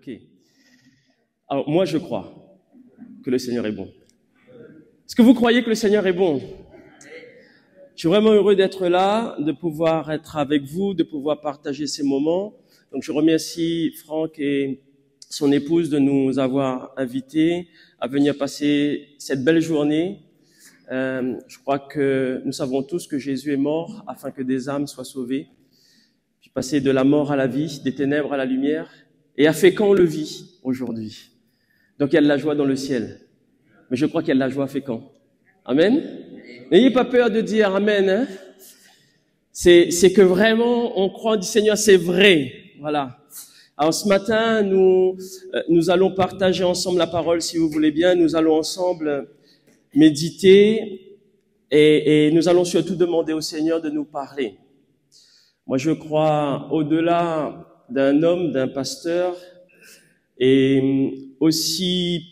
Ok. Alors, moi, je crois que le Seigneur est bon. Est-ce que vous croyez que le Seigneur est bon? Je suis vraiment heureux d'être là, de pouvoir être avec vous, de pouvoir partager ces moments. Donc, je remercie Franck et son épouse de nous avoir invités à venir passer cette belle journée. Je crois que nous savons tous que Jésus est mort afin que des âmes soient sauvées, puis passer de la mort à la vie, des ténèbres à la lumière, et a fait quand on le vit aujourd'hui. Donc il y a de la joie dans le ciel, mais je crois qu'il y a de la joie fait quand. Amen. N'ayez pas peur de dire Amen. Hein? C'est que vraiment on croit, on dit Seigneur, c'est vrai. Voilà. Alors ce matin, nous allons partager ensemble la parole, si vous voulez bien. Nous allons ensemble méditer et nous allons surtout demander au Seigneur de nous parler. Moi, je crois au-delà d'un homme, d'un pasteur, et aussi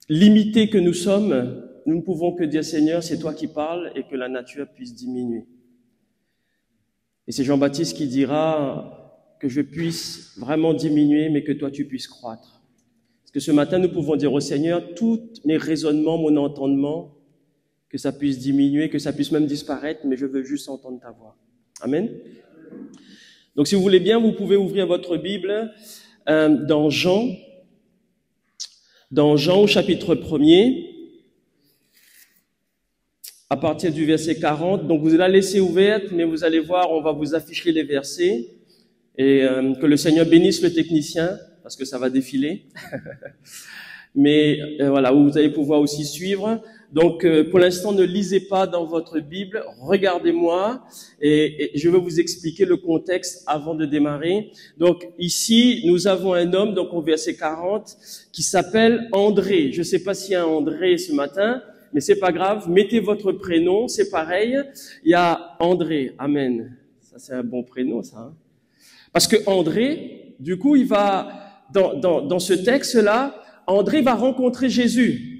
limité que nous sommes, nous ne pouvons que dire Seigneur, c'est toi qui parles et que la nature puisse diminuer. Et c'est Jean-Baptiste qui dira que je puisse vraiment diminuer, mais que toi tu puisses croître. Parce que ce matin, nous pouvons dire au Seigneur, tous mes raisonnements, mon entendement, que ça puisse diminuer, que ça puisse même disparaître, mais je veux juste entendre ta voix. Amen. Donc si vous voulez bien, vous pouvez ouvrir votre Bible dans Jean au chapitre 1er, à partir du verset 40. Donc vous allez la laisser ouverte, mais vous allez voir, on va vous afficher les versets. Et que le Seigneur bénisse le technicien, parce que ça va défiler. Mais voilà, vous allez pouvoir aussi suivre. Donc pour l'instant, ne lisez pas dans votre Bible, regardez-moi et je vais vous expliquer le contexte avant de démarrer. Donc ici, nous avons un homme, donc au verset 40, qui s'appelle André. Je ne sais pas s'il y a un André ce matin, mais c'est pas grave, mettez votre prénom, c'est pareil. Il y a André, amen. Ça c'est un bon prénom ça. Hein? Parce que André, du coup, il va dans ce texte-là, André va rencontrer Jésus.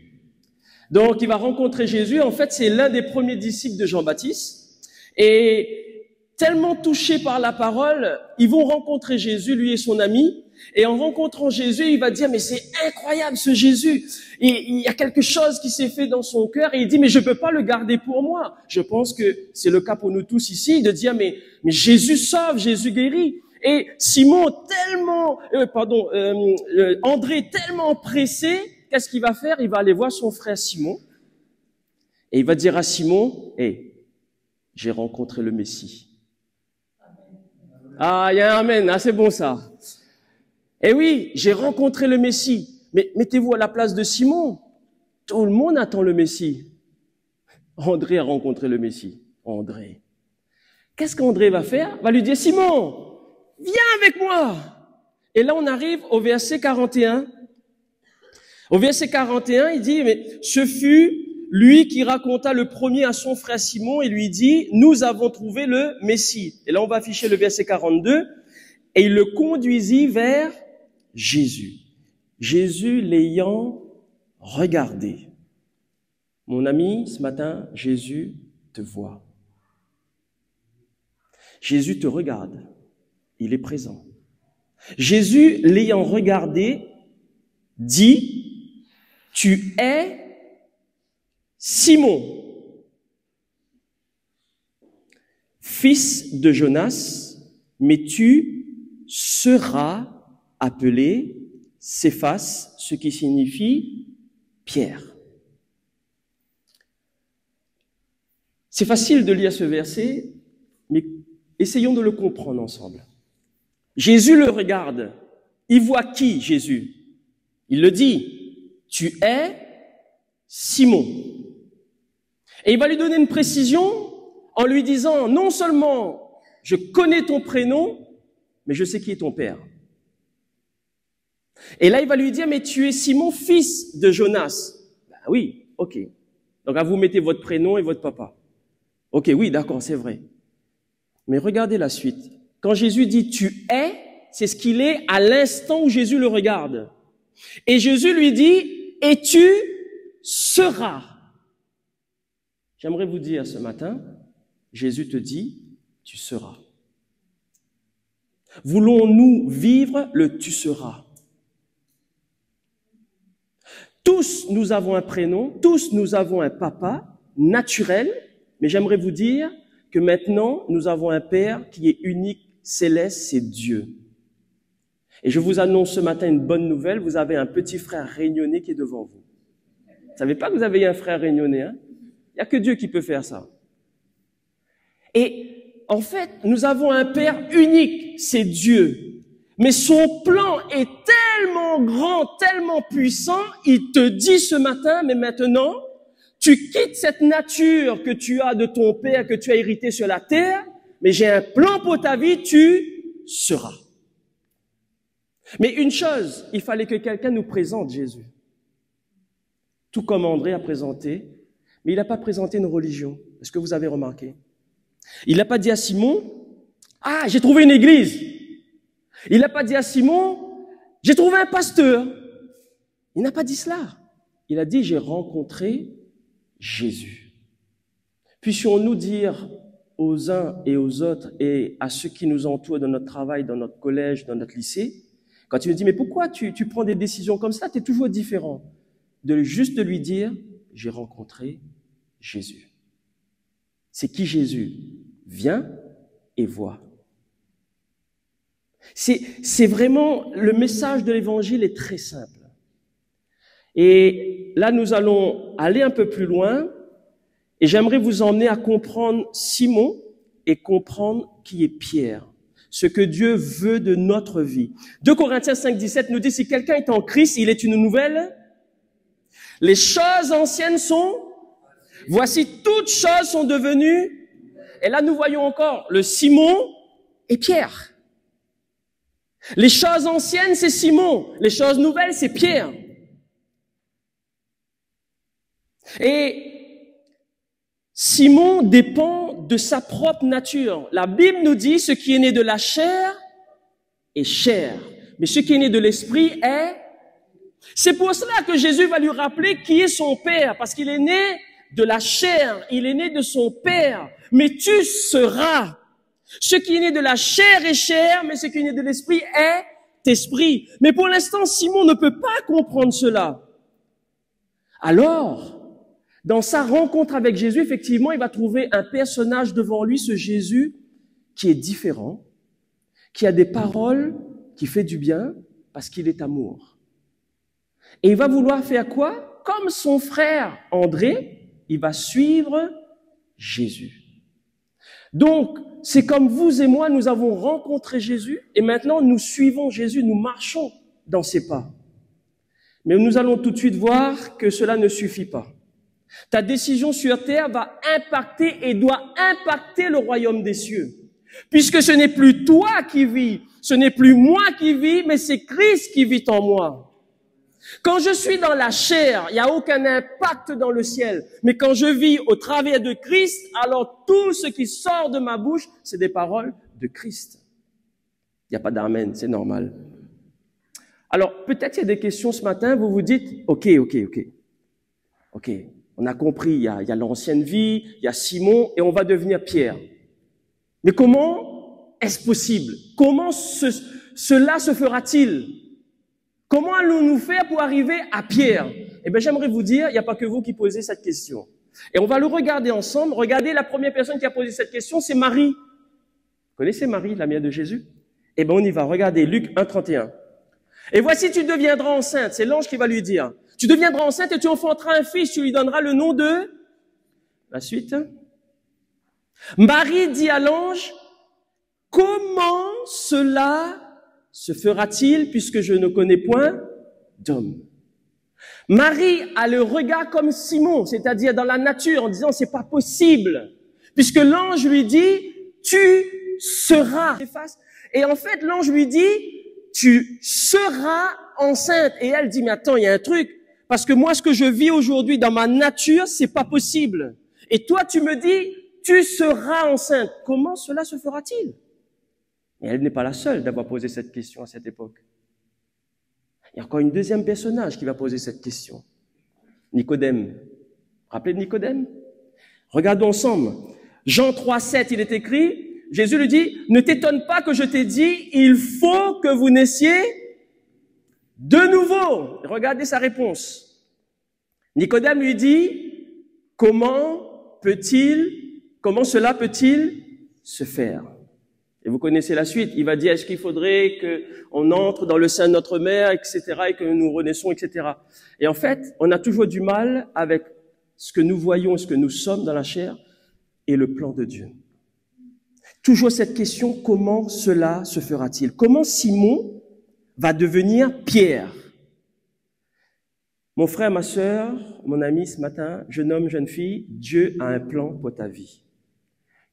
Donc, il va rencontrer Jésus. En fait, c'est l'un des premiers disciples de Jean-Baptiste. Et tellement touché par la parole, ils vont rencontrer Jésus, lui et son ami. Et en rencontrant Jésus, il va dire, mais c'est incroyable ce Jésus. Et il y a quelque chose qui s'est fait dans son cœur. Et il dit, mais je peux pas le garder pour moi. Je pense que c'est le cas pour nous tous ici, de dire, mais Jésus sauve, Jésus guérit. Et André tellement pressé, qu'est-ce qu'il va faire? Il va aller voir son frère Simon et il va dire à Simon, j'ai rencontré le Messie. Ah, il y a un amen, c'est bon ça. Eh oui, j'ai rencontré le Messie. Mais mettez-vous à la place de Simon. Tout le monde attend le Messie. André a rencontré le Messie. André. Qu'est-ce qu'André va faire? Va lui dire, Simon, viens avec moi. Et là, on arrive au verset 41. Au verset 41, il dit, mais ce fut lui qui raconta le premier à son frère Simon et lui dit, nous avons trouvé le Messie. Et là, on va afficher le verset 42. Et il le conduisit vers Jésus. Jésus l'ayant regardé. Mon ami, ce matin, Jésus te voit. Jésus te regarde. Il est présent. Jésus l'ayant regardé, dit, tu es Simon, fils de Jonas, mais tu seras appelé Céphas, ce qui signifie Pierre. C'est facile de lire ce verset, mais essayons de le comprendre ensemble. Jésus le regarde. Il voit qui, Jésus? Il le dit, tu es Simon. Et il va lui donner une précision en lui disant, non seulement je connais ton prénom, mais je sais qui est ton père. Et là, il va lui dire, mais tu es Simon, fils de Jonas. Ben oui, ok. Donc, vous mettez votre prénom et votre papa. Ok, oui, d'accord, c'est vrai. Mais regardez la suite. Quand Jésus dit tu es, c'est ce qu'il est à l'instant où Jésus le regarde. Et Jésus lui dit, et tu seras. J'aimerais vous dire ce matin, Jésus te dit, tu seras. Voulons-nous vivre le tu seras? Tous nous avons un prénom, tous nous avons un papa naturel, mais j'aimerais vous dire que maintenant, nous avons un Père qui est unique, céleste, c'est Dieu. Et je vous annonce ce matin une bonne nouvelle, vous avez un petit frère réunionnais qui est devant vous. Vous ne savez pas que vous avez un frère réunionnais, hein? Il n'y a que Dieu qui peut faire ça. Et en fait, nous avons un Père unique, c'est Dieu. Mais son plan est tellement grand, tellement puissant, il te dit ce matin, mais maintenant, tu quittes cette nature que tu as de ton Père, que tu as hérité sur la terre, mais j'ai un plan pour ta vie, tu seras. Mais une chose, il fallait que quelqu'un nous présente Jésus. Tout comme André a présenté, mais il n'a pas présenté une religion. Est-ce que vous avez remarqué? Il n'a pas dit à Simon, « Ah, j'ai trouvé une église !» Il n'a pas dit à Simon, « J'ai trouvé un pasteur !» Il n'a pas dit cela. Il a dit, « J'ai rencontré Jésus. » Puissions-nous dire aux uns et aux autres et à ceux qui nous entourent dans notre travail, dans notre collège, dans notre lycée, quand il nous dit, mais pourquoi tu prends des décisions comme ça, tu es toujours différent. Juste de lui dire, j'ai rencontré Jésus. C'est qui Jésus? Viens et vois. C'est vraiment, le message de l'évangile est très simple. Et là, nous allons aller un peu plus loin et j'aimerais vous emmener à comprendre Simon et comprendre qui est Pierre. Ce que Dieu veut de notre vie. 2 Corinthiens 5, 17 nous dit, si quelqu'un est en Christ, il est une nouvelle. Les choses anciennes sont, voici toutes choses sont devenues. Et là, nous voyons encore le Simon et Pierre. Les choses anciennes, c'est Simon. Les choses nouvelles, c'est Pierre. Et Simon dépend de sa propre nature. La Bible nous dit, ce qui est né de la chair est chair. Mais ce qui est né de l'esprit est... C'est pour cela que Jésus va lui rappeler qui est son Père. Parce qu'il est né de la chair. Il est né de son Père. Mais tu seras. Ce qui est né de la chair est chair, mais ce qui est né de l'esprit est esprit. Mais pour l'instant, Simon ne peut pas comprendre cela. Alors, dans sa rencontre avec Jésus, effectivement, il va trouver un personnage devant lui, ce Jésus, qui est différent, qui a des paroles, qui fait du bien, parce qu'il est amour. Et il va vouloir faire quoi? Comme son frère André, il va suivre Jésus. Donc, c'est comme vous et moi, nous avons rencontré Jésus, et maintenant nous suivons Jésus, nous marchons dans ses pas. Mais nous allons tout de suite voir que cela ne suffit pas. Ta décision sur terre va impacter et doit impacter le royaume des cieux. Puisque ce n'est plus toi qui vis, ce n'est plus moi qui vis, mais c'est Christ qui vit en moi. Quand je suis dans la chair, il n'y a aucun impact dans le ciel. Mais quand je vis au travers de Christ, alors tout ce qui sort de ma bouche, c'est des paroles de Christ. Il n'y a pas d'amen, c'est normal. Alors, peut-être il y a des questions ce matin, vous vous dites, ok, on a compris, il y a l'ancienne vie, il y a Simon, et on va devenir Pierre. Mais comment est-ce possible? Comment cela se fera-t-il? Comment allons-nous faire pour arriver à Pierre? Eh bien, j'aimerais vous dire, il n'y a pas que vous qui posez cette question. Et on va le regarder ensemble. Regardez, la première personne qui a posé cette question, c'est Marie. Vous connaissez Marie, la mère de Jésus? Eh bien, on y va. Regardez, Luc 1, 31. Et voici, tu deviendras enceinte. C'est l'ange qui va lui dire. Tu deviendras enceinte et tu enfanteras un fils. Tu lui donneras le nom de... La suite. Marie dit à l'ange, comment cela se fera-t-il puisque je ne connais point d'homme? Marie a le regard comme Simon, c'est-à-dire dans la nature, en disant c'est pas possible, puisque l'ange lui dit tu seras. Et en fait, l'ange lui dit tu seras enceinte. Et elle dit mais attends, il y a un truc, parce que moi ce que je vis aujourd'hui dans ma nature, c'est pas possible. Et toi tu me dis tu seras enceinte. Comment cela se fera-t-il? Et elle n'est pas la seule d'avoir posé cette question à cette époque. Il y a encore une deuxième personnage qui va poser cette question. Nicodème. Vous vous rappelez de Nicodème? Regardons ensemble. Jean 3, 7, il est écrit, Jésus lui dit, ne t'étonne pas que je t'ai dit, il faut que vous naissiez de nouveau. Regardez sa réponse. Nicodème lui dit, comment cela peut-il se faire? Et vous connaissez la suite. Il va dire, est-ce qu'il faudrait qu'on entre dans le sein de notre mère, etc., et que nous renaissons, etc. Et en fait, on a toujours du mal avec ce que nous voyons, ce que nous sommes dans la chair, et le plan de Dieu. Toujours cette question, comment cela se fera-t-il? Comment Simon va devenir Pierre? Mon frère, ma sœur, mon ami ce matin, jeune homme, jeune fille, Dieu a un plan pour ta vie.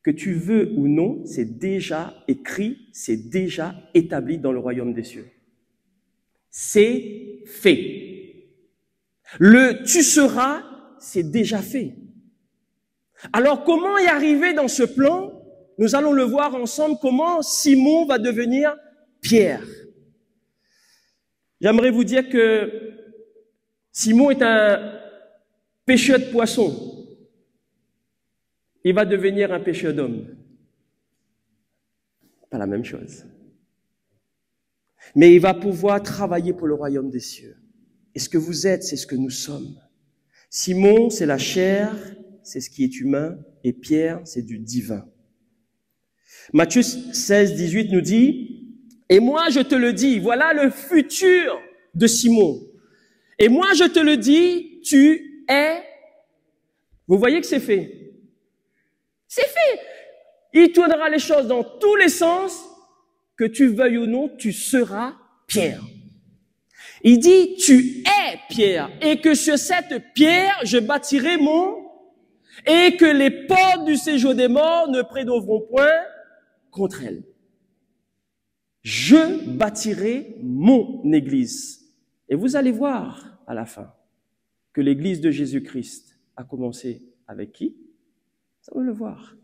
Que tu veux ou non, c'est déjà écrit, c'est déjà établi dans le royaume des cieux. C'est fait. Le tu seras, c'est déjà fait. Alors comment y arriver dans ce plan? Nous allons le voir ensemble, comment Simon va devenir Pierre. J'aimerais vous dire que Simon est un pêcheur de poissons. Il va devenir un pêcheur d'hommes. Pas la même chose. Mais il va pouvoir travailler pour le royaume des cieux. Et ce que vous êtes, c'est ce que nous sommes. Simon, c'est la chair, c'est ce qui est humain, et Pierre, c'est du divin. Matthieu 16, 18 nous dit, « Et moi je te le dis, voilà le futur de Simon. Et moi je te le dis, tu es... » Vous voyez que c'est fait. C'est fait. Il tournera les choses dans tous les sens, que tu veuilles ou non, tu seras Pierre. Il dit, tu es Pierre, et que sur cette pierre, je bâtirai et que les portes du séjour des morts ne prédomineront point contre elle. Je bâtirai mon église. Et vous allez voir à la fin que l'église de Jésus-Christ a commencé avec qui? Ça va le voir.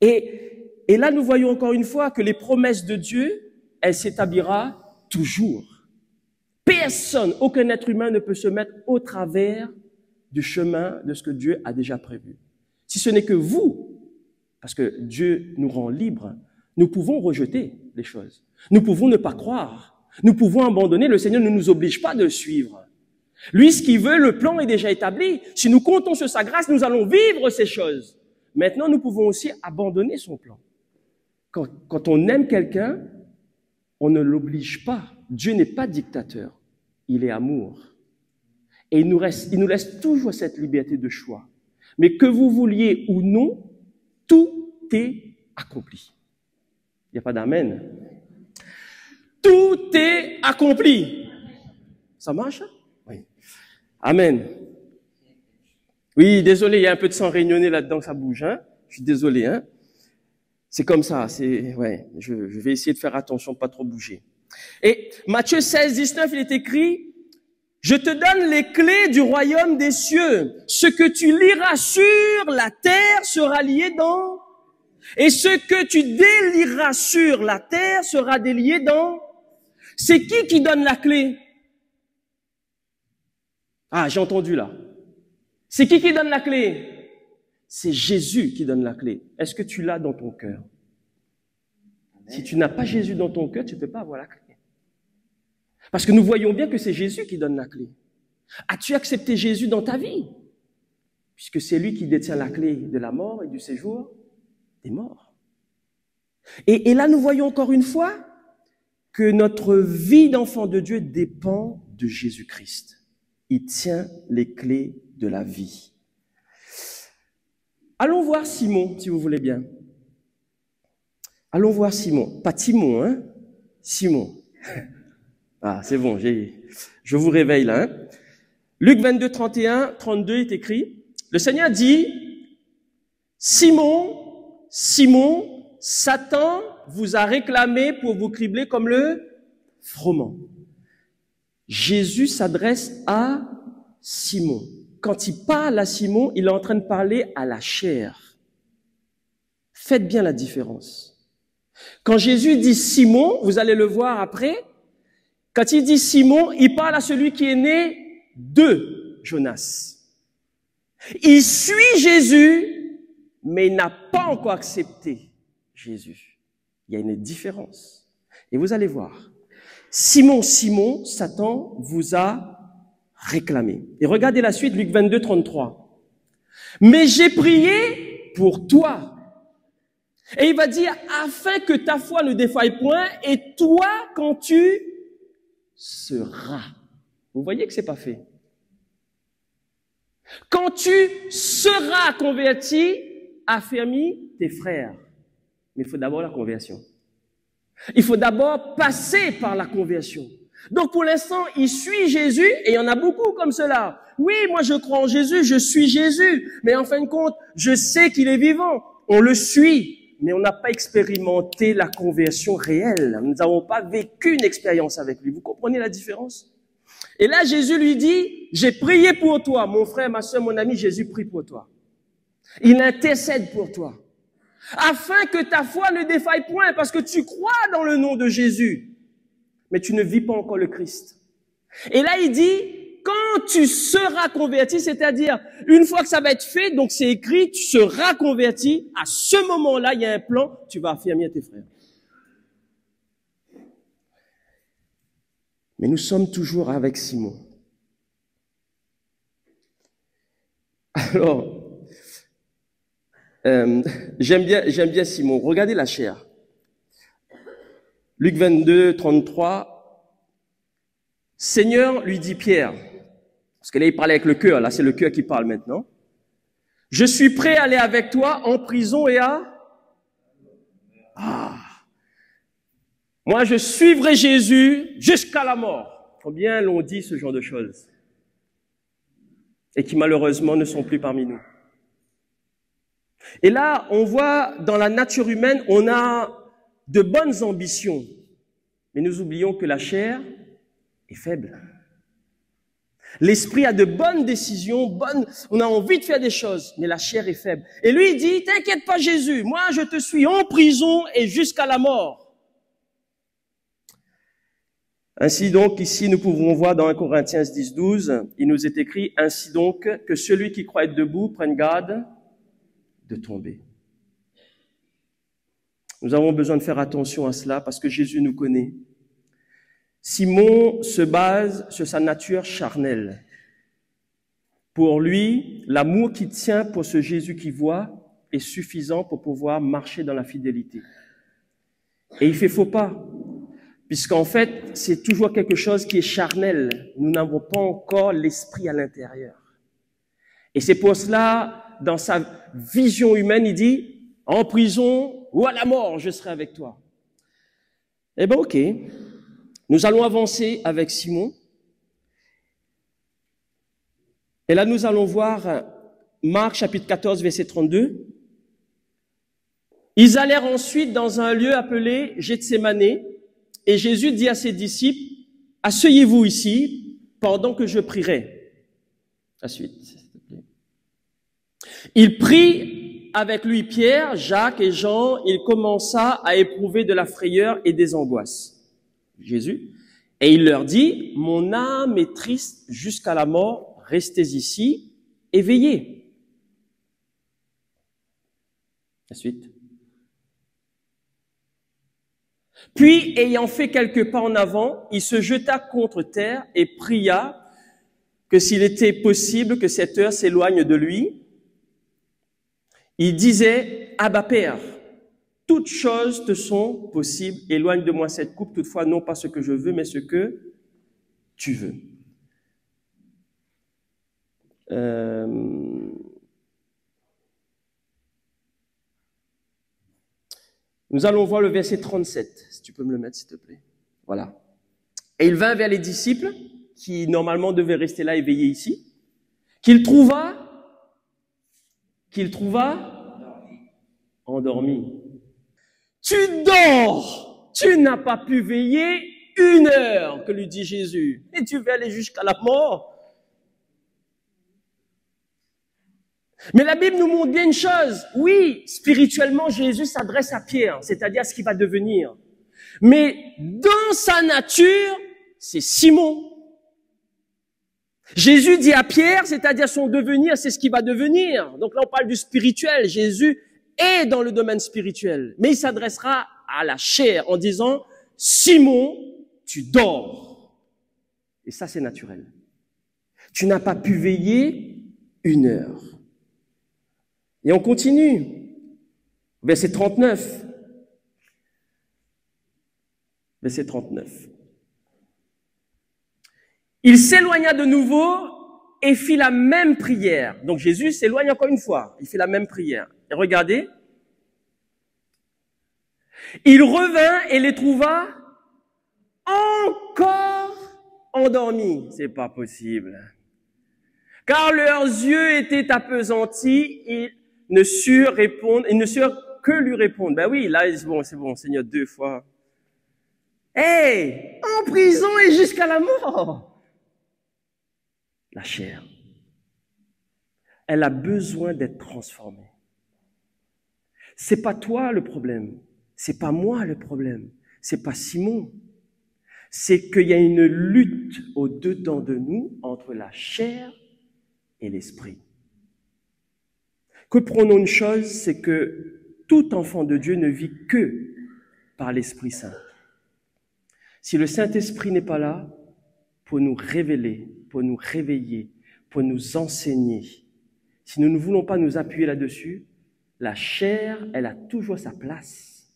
Et là, nous voyons encore une fois que les promesses de Dieu, elles s'établira toujours. Personne, aucun être humain ne peut se mettre au travers du chemin de ce que Dieu a déjà prévu. Si ce n'est que vous, parce que Dieu nous rend libres, nous pouvons rejeter les choses. Nous pouvons ne pas croire. Nous pouvons abandonner. Le Seigneur ne nous oblige pas de le suivre. Lui, ce qu'il veut, le plan est déjà établi. Si nous comptons sur sa grâce, nous allons vivre ces choses. Maintenant, nous pouvons aussi abandonner son plan. Quand on aime quelqu'un, on ne l'oblige pas. Dieu n'est pas dictateur. Il est amour. Et il nous laisse toujours cette liberté de choix. Mais que vous vouliez ou non, tout est accompli. Il n'y a pas d'amen. Tout est accompli. Ça marche? Oui. Amen. Oui, désolé, il y a un peu de sang réunionnais là-dedans, ça bouge, hein. Je suis désolé, hein. C'est comme ça, je vais essayer de faire attention, pas trop bouger. Et Matthieu 16, 19, il est écrit, je te donne les clés du royaume des cieux. Ce que tu liras sur la terre sera lié dans, et ce que tu délieras sur la terre sera délié dans. C'est qui donne la clé? Ah, j'ai entendu là. C'est qui donne la clé? C'est Jésus qui donne la clé. Est-ce que tu l'as dans ton cœur? Si tu n'as pas Jésus dans ton cœur, tu ne peux pas avoir la clé. Parce que nous voyons bien que c'est Jésus qui donne la clé. As-tu accepté Jésus dans ta vie? Puisque c'est lui qui détient la clé de la mort et du séjour des morts. Et là, nous voyons encore une fois que notre vie d'enfant de Dieu dépend de Jésus-Christ. Il tient les clés de la vie. Allons voir Simon, si vous voulez bien. Allons voir Simon. Pas Timon, hein? Simon. Ah, c'est bon, je vous réveille là. Hein? Luc 22, 31, 32 est écrit. Le Seigneur dit, Simon, Simon, Satan vous a réclamé pour vous cribler comme le froment. Jésus s'adresse à Simon. Quand il parle à Simon, il est en train de parler à la chair. Faites bien la différence. Quand Jésus dit Simon, vous allez le voir après, quand il dit Simon, il parle à celui qui est né de Jonas. Il suit Jésus, mais il n'a pas encore accepté Jésus. Il y a une différence. Et vous allez voir. Simon, Simon, Satan vous a réclamer. Et regardez la suite, Luc 22, 33. Mais j'ai prié pour toi. Et il va dire, afin que ta foi ne défaille point, et toi, quand tu seras. Vous voyez que c'est pas fait. Quand tu seras converti, affermis tes frères. Mais il faut d'abord la conversion. Il faut d'abord passer par la conversion. Donc pour l'instant, il suit Jésus, et il y en a beaucoup comme cela. Oui, moi je crois en Jésus, je suis Jésus, mais en fin de compte, je sais qu'il est vivant. On le suit, mais on n'a pas expérimenté la conversion réelle. Nous n'avons pas vécu une expérience avec lui. Vous comprenez la différence? Et là, Jésus lui dit, j'ai prié pour toi, mon frère, ma soeur, mon ami, Jésus prie pour toi. Il intercède pour toi. Afin que ta foi ne défaille point, parce que tu crois dans le nom de Jésus, mais tu ne vis pas encore le Christ. Et là, il dit, quand tu seras converti, c'est-à-dire, une fois que ça va être fait, donc c'est écrit, tu seras converti, à ce moment-là, il y a un plan, tu vas affermir tes frères. Mais nous sommes toujours avec Simon. Alors, j'aime bien Simon. Regardez la chair. Luc 22, 33. Seigneur, lui dit Pierre, parce que là il parlait avec le cœur, là c'est le cœur qui parle maintenant. Je suis prêt à aller avec toi en prison et moi je suivrai Jésus jusqu'à la mort. Combien l'ont dit ce genre de choses? Et qui malheureusement ne sont plus parmi nous. Et là, on voit dans la nature humaine, on a de bonnes ambitions, mais nous oublions que la chair est faible. L'esprit a de bonnes décisions, on a envie de faire des choses, mais la chair est faible. Et lui, il dit, t'inquiète pas Jésus, moi je te suis en prison et jusqu'à la mort. Ainsi donc, ici, nous pouvons voir dans 1 Corinthiens 10, 12, il nous est écrit, ainsi donc, que celui qui croit être debout prenne garde de tomber. Nous avons besoin de faire attention à cela parce que Jésus nous connaît. Simon se base sur sa nature charnelle. Pour lui, l'amour qu'il tient pour ce Jésus qu'il voit est suffisant pour pouvoir marcher dans la fidélité. Et il fait faux pas, puisqu'en fait, c'est toujours quelque chose qui est charnel. Nous n'avons pas encore l'esprit à l'intérieur. Et c'est pour cela, dans sa vision humaine, il dit, en prison ou à la mort, je serai avec toi. Eh bien, ok. Nous allons avancer avec Simon. Et là, nous allons voir Marc chapitre 14, verset 32. Ils allèrent ensuite dans un lieu appelé Gethsémanée, et Jésus dit à ses disciples, « Asseyez-vous ici, pendant que je prierai. » La suite, s'il te plaît. Il prit avec lui Pierre, Jacques et Jean. Il commença à éprouver de la frayeur et des angoisses. Jésus. Et il leur dit, « Mon âme est triste jusqu'à la mort, restez ici et veillez. » La suite. Puis, ayant fait quelques pas en avant, il se jeta contre terre et pria que s'il était possible que cette heure s'éloigne de lui. Il disait, « Abba Père, toutes choses te sont possibles, éloigne de moi cette coupe, toutefois non pas ce que je veux, mais ce que tu veux. » Nous allons voir le verset 37, si tu peux me le mettre, s'il te plaît. Voilà. Et il vint vers les disciples, qui normalement devaient rester là et veiller ici, qu'il trouva endormi. Tu dors, tu n'as pas pu veiller 1 heure, que lui dit Jésus, et tu vas aller jusqu'à la mort. Mais la Bible nous montre bien une chose. Oui, spirituellement, Jésus s'adresse à Pierre, c'est-à-dire à ce qu'il va devenir. Mais dans sa nature, c'est Simon. Jésus dit à Pierre, c'est-à-dire son devenir, c'est ce qu'il va devenir. Donc là, on parle du spirituel. Jésus est dans le domaine spirituel. Mais il s'adressera à la chair en disant, Simon, tu dors. Et ça, c'est naturel. Tu n'as pas pu veiller 1 heure. Et on continue. Verset 39. Verset 39. Il s'éloigna de nouveau et fit la même prière. Donc Jésus s'éloigne encore une fois. Il fait la même prière. Et regardez. Il revint et les trouva encore endormis. C'est pas possible. Car leurs yeux étaient appesantis, ils ne surent que lui répondre. Ben oui, là, c'est bon, Seigneur, 2 fois. Hey, en prison et jusqu'à la mort. La chair, elle a besoin d'être transformée. C'est pas toi le problème, c'est pas moi le problème, c'est pas Simon. C'est qu'il y a une lutte au-dedans de nous entre la chair et l'esprit. Comprenons une chose, c'est que tout enfant de Dieu ne vit que par l'Esprit Saint. Si le Saint-Esprit n'est pas là pour nous révéler, pour nous réveiller, pour nous enseigner, si nous ne voulons pas nous appuyer là-dessus, la chair, elle a toujours sa place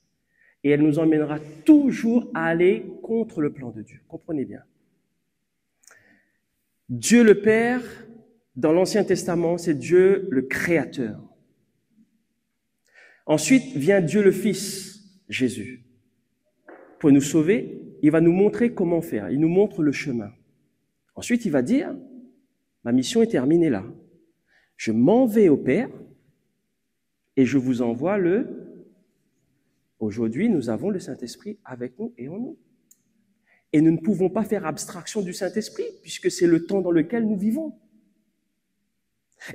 et elle nous emmènera toujours à aller contre le plan de Dieu. Comprenez bien. Dieu le Père, dans l'Ancien Testament, c'est Dieu le Créateur. Ensuite vient Dieu le Fils, Jésus. Pour nous sauver, il va nous montrer comment faire. Il nous montre le chemin. Ensuite, il va dire, ma mission est terminée là. Je m'en vais au Père et je vous envoie Aujourd'hui, nous avons le Saint-Esprit avec nous et en nous. Et nous ne pouvons pas faire abstraction du Saint-Esprit puisque c'est le temps dans lequel nous vivons.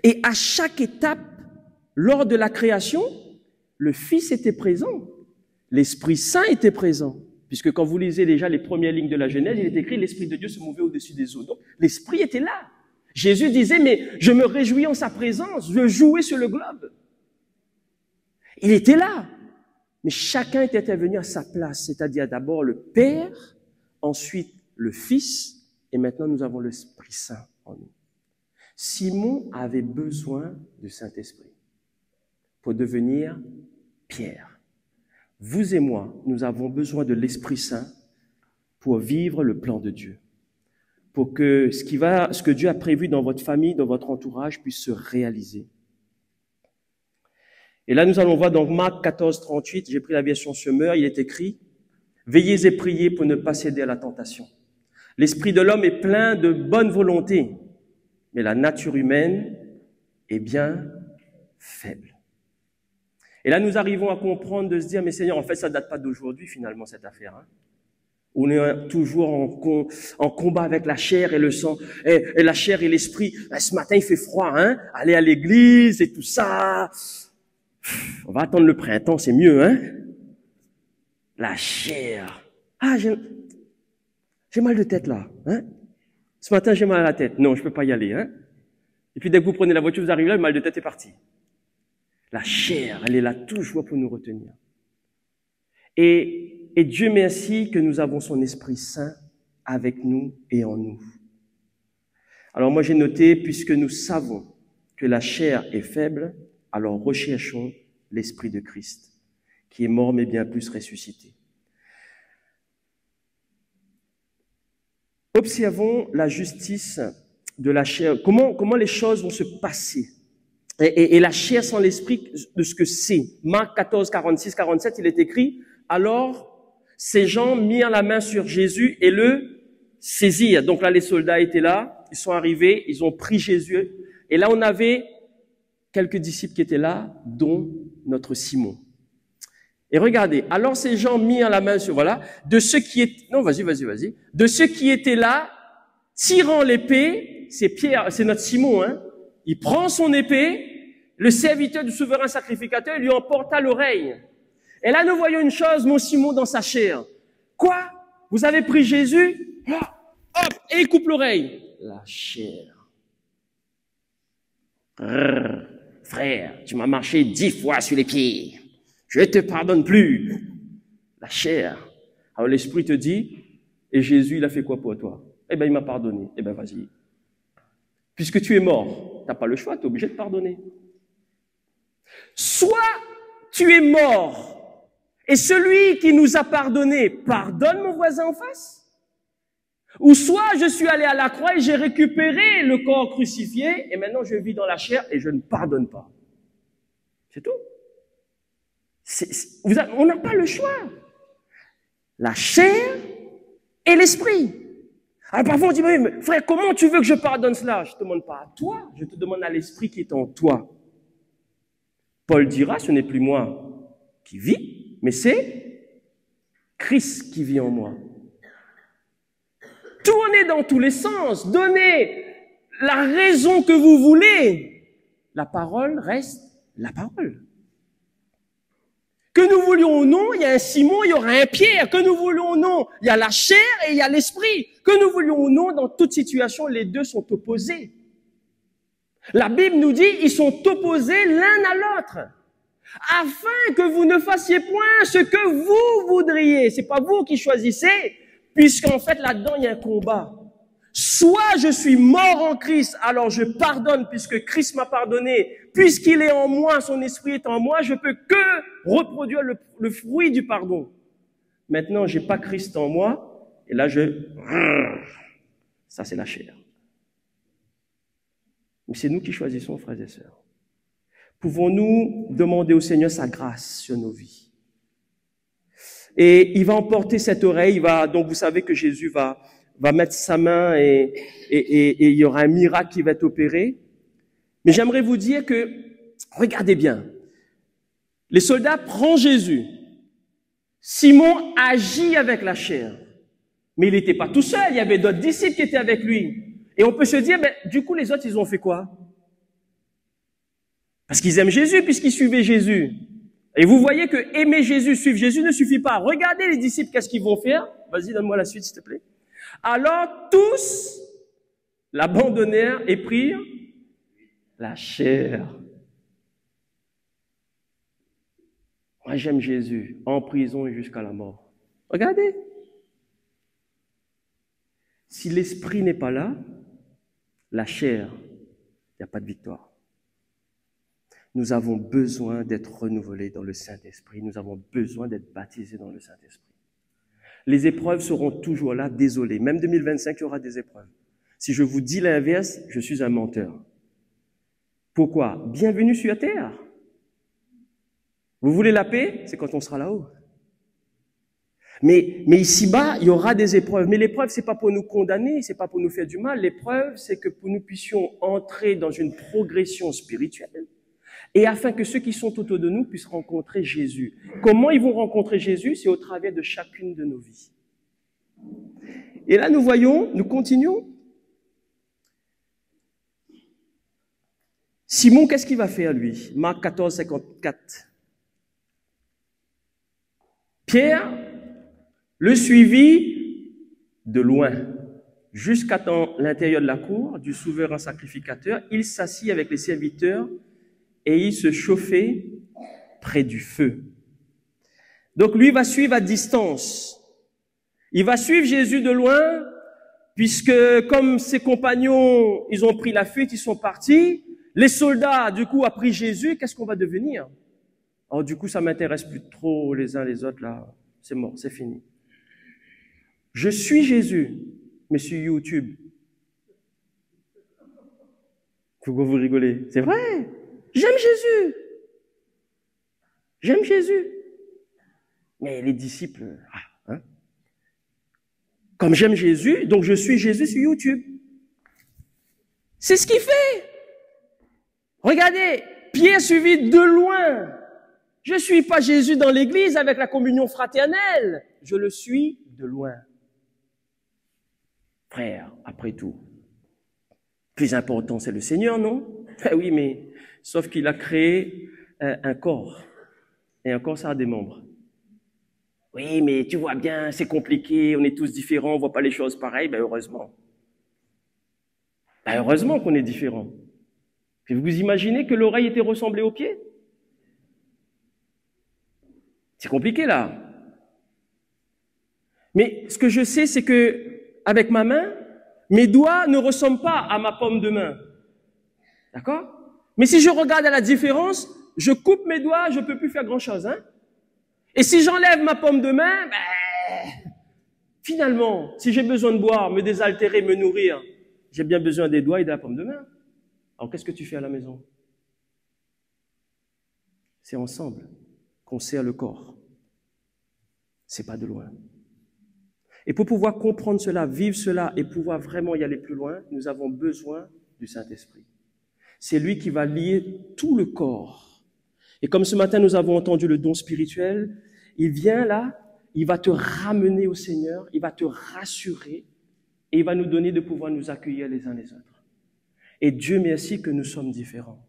Et à chaque étape, lors de la création, le Fils était présent. L'Esprit Saint était présent. Puisque quand vous lisez déjà les premières lignes de la Genèse, il est écrit « L'Esprit de Dieu se mouvait au-dessus des eaux ». Donc, l'Esprit était là. Jésus disait « Mais je me réjouis en sa présence, je jouais sur le globe ». Il était là. Mais chacun était intervenu à sa place, c'est-à-dire d'abord le Père, ensuite le Fils, et maintenant nous avons l'Esprit Saint en nous. Simon avait besoin du Saint-Esprit pour devenir Pierre. Vous et moi, nous avons besoin de l'Esprit Saint pour vivre le plan de Dieu, pour que ce que Dieu a prévu dans votre famille, dans votre entourage, puisse se réaliser. Et là, nous allons voir dans Marc 14, 38, j'ai pris la version Semeur, il est écrit « Veillez et priez pour ne pas céder à la tentation. L'esprit de l'homme est plein de bonne volonté, mais la nature humaine est bien faible. » Et là, nous arrivons à comprendre, de se dire, mais Seigneur, en fait, ça ne date pas d'aujourd'hui, finalement, cette affaire. Hein. On est toujours en combat avec la chair et le sang, et la chair et l'esprit. Ce matin, il fait froid, hein. Aller à l'église et tout ça. On va attendre le printemps, c'est mieux, hein. La chair. Ah, j'ai mal de tête, là, hein. Ce matin, j'ai mal à la tête. Non, je peux pas y aller, hein. Et puis, dès que vous prenez la voiture, vous arrivez là, le mal de tête est parti. La chair, elle est là toujours pour nous retenir. Et Dieu merci que nous avons son Esprit Saint avec nous et en nous. Alors moi j'ai noté, puisque nous savons que la chair est faible, alors recherchons l'Esprit de Christ, qui est mort mais bien plus ressuscité. Observons la justice de la chair. Comment les choses vont se passer? Et la chair sans l'esprit de ce que c'est. Marc 14, 46, 47, il est écrit, alors ces gens mirent la main sur Jésus et le saisirent. Donc là, les soldats étaient là, ils sont arrivés, ils ont pris Jésus. Et là, on avait quelques disciples qui étaient là, dont notre Simon. Et regardez, alors ces gens mirent la main sur, voilà, de ceux qui étaient, non, vas-y. De ceux qui étaient là, tirant l'épée, c'est Pierre, c'est notre Simon, hein. Il prend son épée, le serviteur du souverain sacrificateur lui emporta l'oreille. Et là, nous voyons une chose, mon Simon, dans sa chair. Quoi? Vous avez pris Jésus? Hop, et il coupe l'oreille. La chair. Frère, tu m'as marché 10 fois sur les pieds. Je te pardonne plus. La chair. Alors l'esprit te dit, et Jésus, il a fait quoi pour toi? Eh ben, il m'a pardonné. Eh ben, vas-y. puisque tu es mort. Tu n'as pas le choix, tu es obligé de pardonner. Soit tu es mort, et celui qui nous a pardonné pardonne mon voisin en face, ou soit je suis allé à la croix et j'ai récupéré le corps crucifié, et maintenant je vis dans la chair et je ne pardonne pas. C'est tout. On n'a pas le choix. La chair et l'esprit. Alors parfois on dit, mais frère, comment tu veux que je pardonne cela? Je ne te demande pas à toi, je te demande à l'esprit qui est en toi. Paul dira, ce n'est plus moi qui vis, mais c'est Christ qui vit en moi. Tournez dans tous les sens, donnez la raison que vous voulez. La parole reste la parole. Que nous voulions ou non, il y a un Simon, il y aura un Pierre. Que nous voulions ou non, il y a la chair et il y a l'esprit. Que nous voulions ou non, dans toute situation, les deux sont opposés. La Bible nous dit, ils sont opposés l'un à l'autre. Afin que vous ne fassiez point ce que vous voudriez. C'est pas vous qui choisissez, puisqu'en fait, là-dedans, il y a un combat. Soit je suis mort en Christ, alors je pardonne puisque Christ m'a pardonné. Puisqu'il est en moi, son esprit est en moi, je peux que reproduire le fruit du pardon. Maintenant, j'ai pas Christ en moi, et là ça c'est la chair. Mais c'est nous qui choisissons, frères et sœurs. Pouvons-nous demander au Seigneur sa grâce sur nos vies? Et il va emporter cette oreille, donc vous savez que Jésus va mettre sa main et il y aura un miracle qui va être opéré. Mais j'aimerais vous dire que, regardez bien, les soldats prennent Jésus. Simon agit avec la chair. Mais il n'était pas tout seul, il y avait d'autres disciples qui étaient avec lui. Et on peut se dire, du coup, les autres, ils ont fait quoi? Parce qu'ils aiment Jésus, puisqu'ils suivaient Jésus. Et vous voyez que aimer Jésus, suivre Jésus ne suffit pas. Regardez les disciples, qu'est-ce qu'ils vont faire? Vas-y, donne-moi la suite, s'il te plaît. Alors, tous l'abandonnèrent et prirent la chair. Moi, j'aime Jésus, en prison et jusqu'à la mort. Regardez. Si l'esprit n'est pas là, la chair, il n'y a pas de victoire. Nous avons besoin d'être renouvelés dans le Saint-Esprit. Nous avons besoin d'être baptisés dans le Saint-Esprit. Les épreuves seront toujours là, désolé. Même 2025, il y aura des épreuves. Si je vous dis l'inverse, je suis un menteur. Pourquoi? Bienvenue sur la terre. Vous voulez la paix? C'est quand on sera là-haut. Mais ici-bas, il y aura des épreuves. Mais l'épreuve, c'est pas pour nous condamner, c'est pas pour nous faire du mal. L'épreuve, c'est que nous puissions entrer dans une progression spirituelle. Et afin que ceux qui sont autour de nous puissent rencontrer Jésus. Comment ils vont rencontrer Jésus? C'est au travers de chacune de nos vies. Et là, nous continuons. Simon, qu'est-ce qu'il va faire, lui? Marc 14, 54. Pierre le suivit de loin, jusqu'à l'intérieur de la cour du souverain sacrificateur. Il s'assit avec les serviteurs et il se chauffait près du feu. Donc lui va suivre à distance. Il va suivre Jésus de loin, puisque comme ses compagnons, ils ont pris la fuite, ils sont partis. Les soldats, du coup, ont pris Jésus. Qu'est-ce qu'on va devenir? Alors du coup, ça m'intéresse plus trop les uns les autres, là. C'est mort, c'est fini. Je suis Jésus, mais sur YouTube. Pourquoi vous rigolez? C'est vrai. J'aime Jésus. J'aime Jésus. Mais les disciples, comme j'aime Jésus, donc je suis Jésus sur YouTube. C'est ce qu'il fait. Regardez, Pierre suivi de loin. Je ne suis pas Jésus dans l'église avec la communion fraternelle. Je le suis de loin. Frère, après tout, plus important, c'est le Seigneur, non? Oui, mais sauf qu'il a créé un corps. Et un corps, ça a des membres. Oui, mais tu vois bien, c'est compliqué, on est tous différents, on voit pas les choses pareilles. Heureusement. Heureusement qu'on est différents. Puis vous imaginez que l'oreille était ressemblée au pied? C'est compliqué, là. Mais ce que je sais, c'est que avec ma main, mes doigts ne ressemblent pas à ma paume de main. D'accord? Mais si je regarde à la différence, je coupe mes doigts, je peux plus faire grand-chose. Hein? Et si j'enlève ma paume de main, finalement, si j'ai besoin de boire, me désaltérer, me nourrir, j'ai bien besoin des doigts et de la paume de main. Alors qu'est-ce que tu fais à la maison? C'est ensemble qu'on sert le corps. C'est pas de loin. Et pour pouvoir comprendre cela, vivre cela et pouvoir vraiment y aller plus loin, nous avons besoin du Saint-Esprit. C'est lui qui va lier tout le corps. Et comme ce matin, nous avons entendu le don spirituel, il vient là, il va te ramener au Seigneur, il va te rassurer et il va nous donner de pouvoir nous accueillir les uns les autres. Et Dieu merci que nous sommes différents.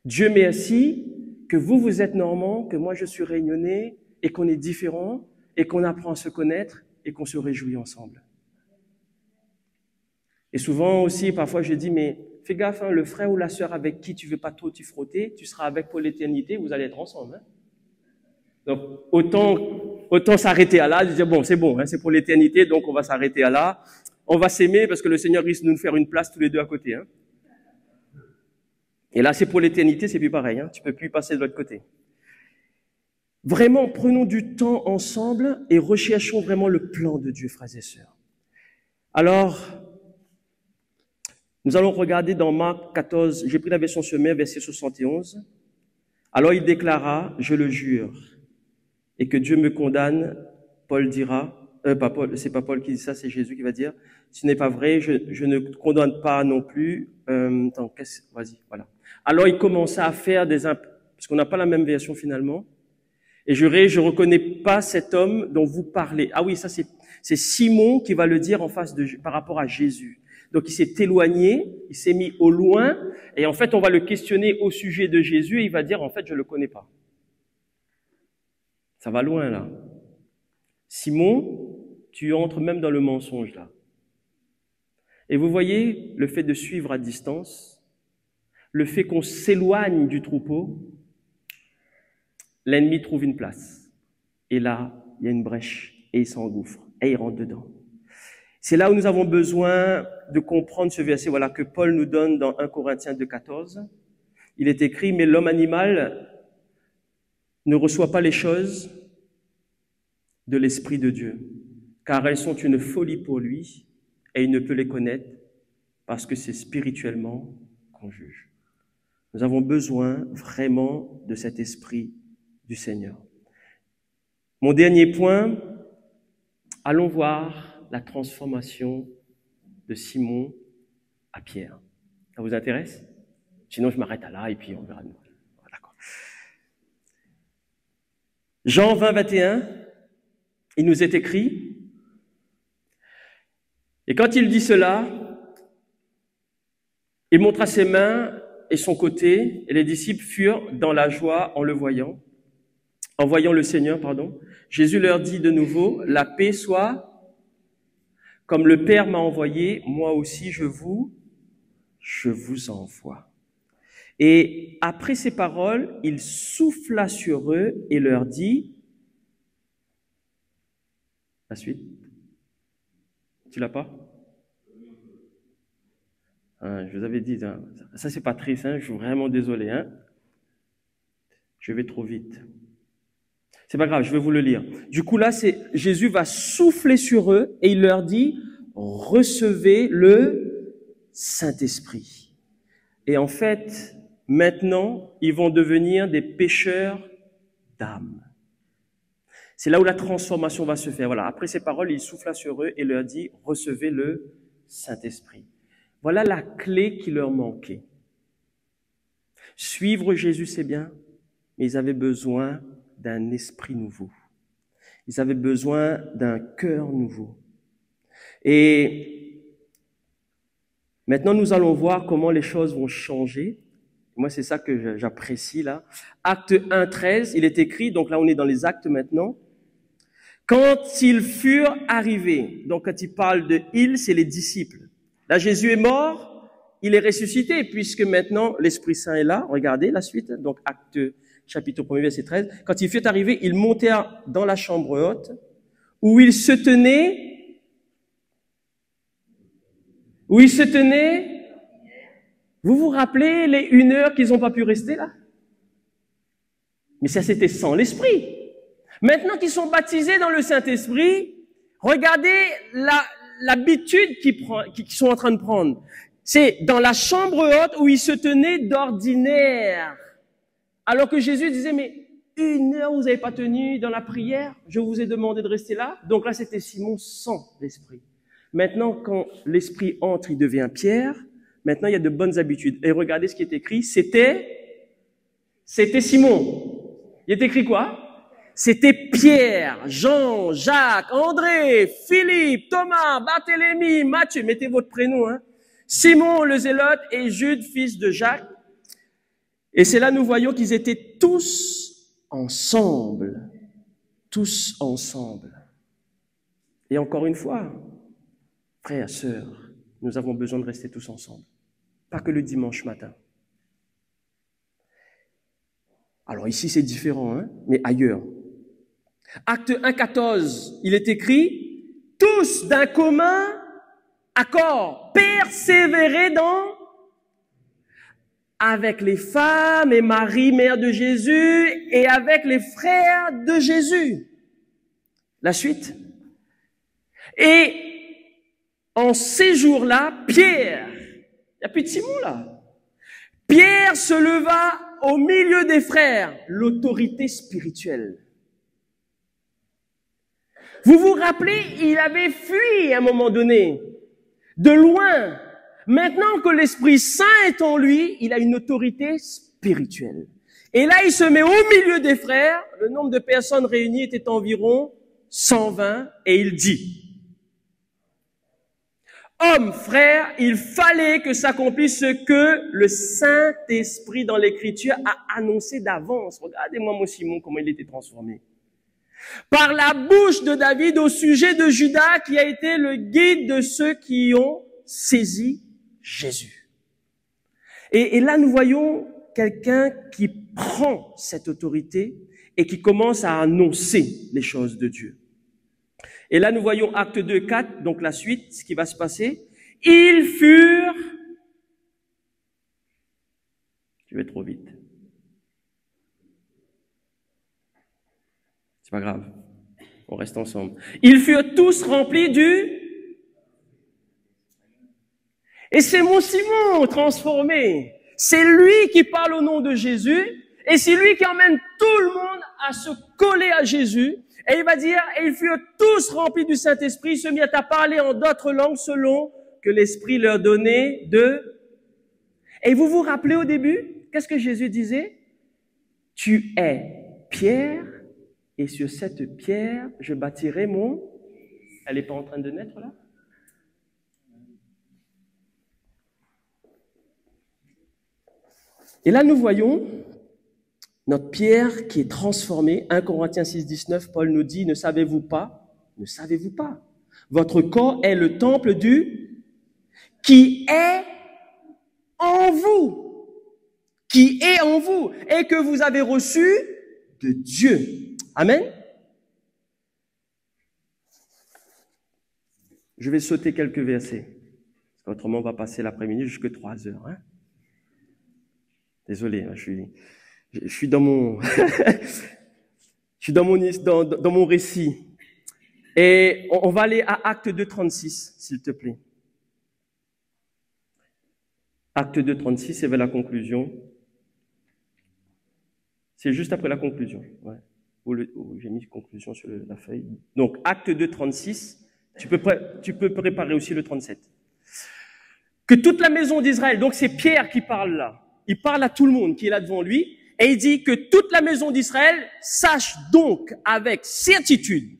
Dieu merci que vous êtes normand, que moi je suis réunionnais et qu'on est différents et qu'on apprend à se connaître et qu'on se réjouit ensemble. Et souvent aussi, parfois je dis, mais fais gaffe, hein, le frère ou la sœur avec qui tu veux pas trop t'y frotter, tu seras avec pour l'éternité, vous allez être ensemble. Hein. Donc, autant s'arrêter à là, dire, bon, hein, c'est pour l'éternité, donc on va s'arrêter à là. On va s'aimer parce que le Seigneur risque de nous faire une place tous les deux à côté. Hein. Et là, c'est pour l'éternité, c'est plus pareil. Hein. Tu peux plus passer de l'autre côté. Vraiment, prenons du temps ensemble et recherchons vraiment le plan de Dieu, frères et sœurs. Alors, nous allons regarder dans Marc 14, j'ai pris la version Semeur, verset 71. Alors il déclara, je le jure, et que Dieu me condamne, Paul dira, c'est pas Paul qui dit ça, c'est Jésus qui va dire, ce n'est pas vrai, je ne condamne pas non plus. Vas-y, voilà. Alors il commença à faire parce qu'on n'a pas la même version finalement. Et je reconnais pas cet homme dont vous parlez. Ah oui, ça c'est Simon qui va le dire par rapport à Jésus. Donc il s'est éloigné, il s'est mis au loin, et en fait on va le questionner au sujet de Jésus, et il va dire en fait je le connais pas. Ça va loin là. Simon, tu entres même dans le mensonge là. Et vous voyez le fait de suivre à distance, le fait qu'on s'éloigne du troupeau, l'ennemi trouve une place. Et là, il y a une brèche, et il s'engouffre, et il rentre dedans. C'est là où nous avons besoin de comprendre ce verset, voilà, que Paul nous donne dans 1 Corinthiens 2,14. Il est écrit, mais l'homme animal ne reçoit pas les choses de l'Esprit de Dieu, car elles sont une folie pour lui, et il ne peut les connaître parce que c'est spirituellement qu'on juge. Nous avons besoin vraiment de cet esprit du Seigneur. Mon dernier point, allons voir la transformation de Simon à Pierre. Ça vous intéresse? Sinon, je m'arrête à là et puis on verra. D'accord. Jean 20, 21, il nous est écrit, et quand il dit cela, il montra ses mains et son côté, et les disciples furent dans la joie en voyant le Seigneur, pardon. Jésus leur dit de nouveau, la paix soit, comme le Père m'a envoyé, moi aussi je vous envoie. Et après ces paroles, il souffla sur eux et leur dit, la suite, tu l'as pas? Je vous avais dit, hein, ça c'est pas triste, hein, je suis vraiment désolé, hein. Je vais trop vite. C'est pas grave, je vais vous le lire. Du coup là, Jésus va souffler sur eux et il leur dit, recevez le Saint-Esprit. Et en fait, maintenant, ils vont devenir des pêcheurs d'âmes. C'est là où la transformation va se faire. Voilà. Après ces paroles, il souffla sur eux et leur dit, recevez le Saint-Esprit. Voilà la clé qui leur manquait. Suivre Jésus, c'est bien, mais ils avaient besoin d'un esprit nouveau. Ils avaient besoin d'un cœur nouveau. Et maintenant, nous allons voir comment les choses vont changer. Moi, c'est ça que j'apprécie là. Acte 1, 13, il est écrit, donc là on est dans les actes maintenant. Quand ils furent arrivés, donc quand il parle de ils, c'est les disciples. Là, Jésus est mort, il est ressuscité, puisque maintenant l'Esprit Saint est là. Regardez la suite, donc acte chapitre 1, verset 13. Quand ils furent arrivés, ils montèrent dans la chambre haute, où ils se tenaient Vous vous rappelez les 1 heure qu'ils n'ont pas pu rester là? Mais ça, c'était sans l'Esprit. Maintenant qu'ils sont baptisés dans le Saint-Esprit, regardez l'habitude qu'ils sont en train de prendre. C'est dans la chambre haute où ils se tenaient d'ordinaire. Alors que Jésus disait, mais 1 heure vous n'avez pas tenu dans la prière, je vous ai demandé de rester là. Donc là, c'était Simon sans l'Esprit. Maintenant, quand l'Esprit entre, il devient Pierre. Maintenant, il y a de bonnes habitudes. Et regardez ce qui est écrit. C'était Simon. Il est écrit quoi? C'était Pierre, Jean, Jacques, André, Philippe, Thomas, Barthélemy, Matthieu. Mettez votre prénom, hein. Simon le Zélote et Jude, fils de Jacques. Et c'est là nous voyons qu'ils étaient tous ensemble. Tous ensemble. Et encore une fois, frères, sœurs, nous avons besoin de rester tous ensemble. Pas que le dimanche matin. Alors ici, c'est différent, hein, mais ailleurs. Acte 1,14, il est écrit, tous d'un commun accord, persévérer avec les femmes et Marie, mère de Jésus, et avec les frères de Jésus. La suite. Et en ces jours-là, Pierre, il n'y a plus de Simon là. Pierre se leva au milieu des frères, l'autorité spirituelle. Vous vous rappelez, il avait fui à un moment donné, de loin. Maintenant que l'Esprit Saint est en lui, il a une autorité spirituelle. Et là, il se met au milieu des frères. Le nombre de personnes réunies était environ 120 et il dit, hommes, frères, il fallait que s'accomplisse ce que le Saint-Esprit dans l'Écriture a annoncé d'avance. Regardez-moi mon Simon, comment il était transformé. Par la bouche de David au sujet de Judas qui a été le guide de ceux qui ont saisi Jésus. Et là, nous voyons quelqu'un qui prend cette autorité et qui commence à annoncer les choses de Dieu. Et là, nous voyons Acte 2, 4, donc la suite, ce qui va se passer. Ils furent... Je vais trop vite. C'est pas grave. On reste ensemble. Ils furent tous remplis du... Et c'est mon Simon transformé. C'est lui qui parle au nom de Jésus. Et c'est lui qui emmène tout le monde à se coller à Jésus. Et il va dire, et ils furent tous remplis du Saint-Esprit, ils se mirent à parler en d'autres langues selon que l'Esprit leur donnait de... Et vous vous rappelez au début, qu'est-ce que Jésus disait? Tu es Pierre, et sur cette pierre, je bâtirai mon... Elle n'est pas en train de naître là? Et là, nous voyons notre pierre qui est transformée. 1 Corinthiens 6, 19, Paul nous dit, ne savez-vous pas, votre corps est le temple du qui est en vous, et que vous avez reçu de Dieu. Amen. Je vais sauter quelques versets, autrement on va passer l'après-midi jusqu'à 3 heures. Hein? Désolé, je suis dans mon, dans mon récit. Et on va aller à Acte 2, 36, s'il te plaît. Acte 2, 36, c'est vers la conclusion. C'est juste après la conclusion. Ouais. J'ai mis conclusion sur la feuille. Donc, Acte 2, 36. Tu peux préparer aussi le 37. Que toute la maison d'Israël, donc c'est Pierre qui parle là. Il parle à tout le monde qui est là devant lui. Et il dit que toute la maison d'Israël sache donc avec certitude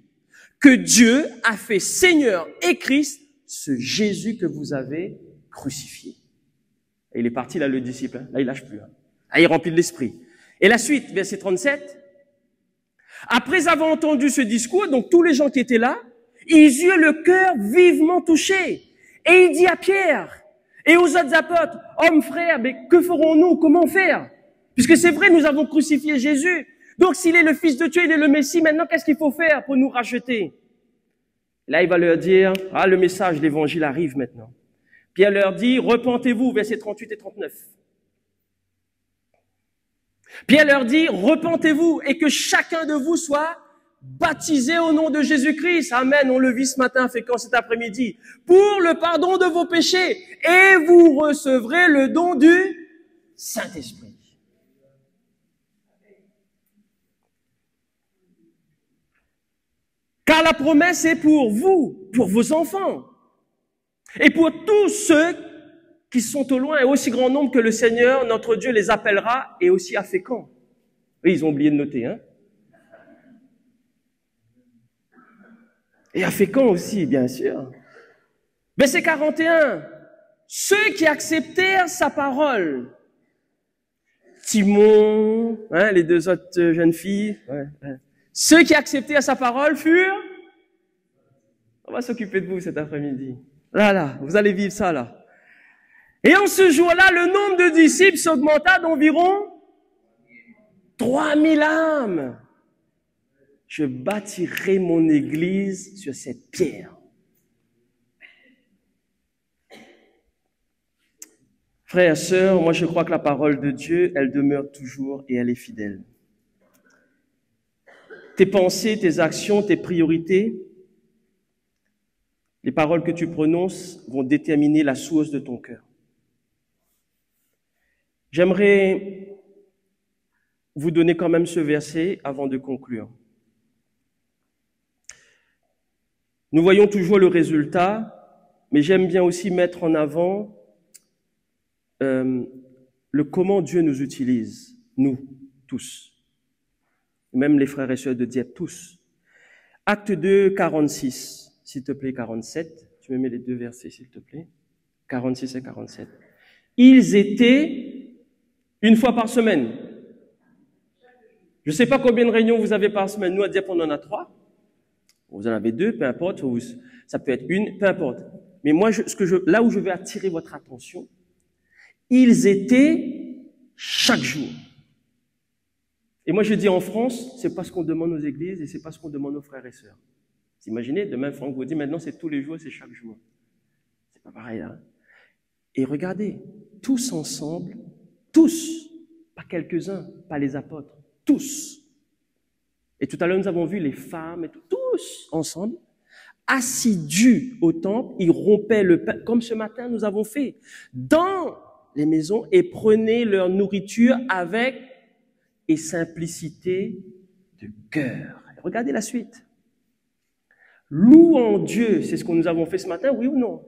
que Dieu a fait Seigneur et Christ ce Jésus que vous avez crucifié. Et il est parti là, le disciple. Là, il lâche plus. Là, il est rempli de l'esprit. Et la suite, verset 37. Après avoir entendu ce discours, donc tous les gens qui étaient là, ils eurent le cœur vivement touché. Et il dit à Pierre et aux autres apôtres, hommes, frères, mais que ferons-nous? Comment faire? Puisque c'est vrai, nous avons crucifié Jésus. Donc s'il est le Fils de Dieu, il est le Messie, maintenant qu'est-ce qu'il faut faire pour nous racheter? Là, il va leur dire, le message, l'évangile arrive maintenant. Pierre leur dit, repentez-vous, versets 38 et 39. Pierre leur dit, repentez-vous et que chacun de vous soit baptisé au nom de Jésus-Christ. Amen, on le vit ce matin, fait quand cet après-midi. Pour le pardon de vos péchés. Et vous recevrez le don du Saint-Esprit. Car la promesse est pour vous, pour vos enfants. Et pour tous ceux qui sont au loin et aussi grand nombre que le Seigneur, notre Dieu, les appellera et aussi à Fécamp. Oui, ils ont oublié de noter, hein. Et à Fécamp aussi, bien sûr. Verset 41. Ceux qui acceptèrent sa parole. Timon, hein, les deux autres jeunes filles. Ouais. Ceux qui acceptèrent sa parole furent... On va s'occuper de vous cet après-midi. Là, vous allez vivre ça, là. Et en ce jour-là, le nombre de disciples s'augmenta d'environ 3000 âmes. Je bâtirai mon église sur cette pierre. Frères et sœurs, moi je crois que la parole de Dieu, elle demeure toujours et elle est fidèle. Tes pensées, tes actions, tes priorités, les paroles que tu prononces vont déterminer la source de ton cœur. J'aimerais vous donner quand même ce verset avant de conclure. Nous voyons toujours le résultat, mais j'aime bien aussi mettre en avant le comment Dieu nous utilise, nous, tous. Même les frères et sœurs de Dieppe, tous. Acte 2, 46, s'il te plaît, 47. Tu me mets les deux versets, s'il te plaît. 46 et 47. Ils étaient une fois par semaine. Je ne sais pas combien de réunions vous avez par semaine. Nous, à Dieppe, on en a 3. Vous en avez 2, peu importe. Ça peut être une, peu importe. Mais moi, là où je veux attirer votre attention, ils étaient chaque jour. Et moi, je dis en France, c'est pas ce qu'on demande aux églises et c'est pas ce qu'on demande aux frères et sœurs. Vous imaginez, demain, Franck vous dit, maintenant, c'est tous les jours, c'est chaque jour. C'est pas pareil, hein. Et regardez, tous ensemble, tous, pas quelques-uns, pas les apôtres, tous. Et tout à l'heure, nous avons vu les femmes et tout, tous ensemble, assidus au temple, ils rompaient le pain, comme ce matin, nous avons fait, dans les maisons et prenaient leur nourriture avec et simplicité de cœur. Regardez la suite. Louant Dieu, c'est ce que nous avons fait ce matin, oui ou non?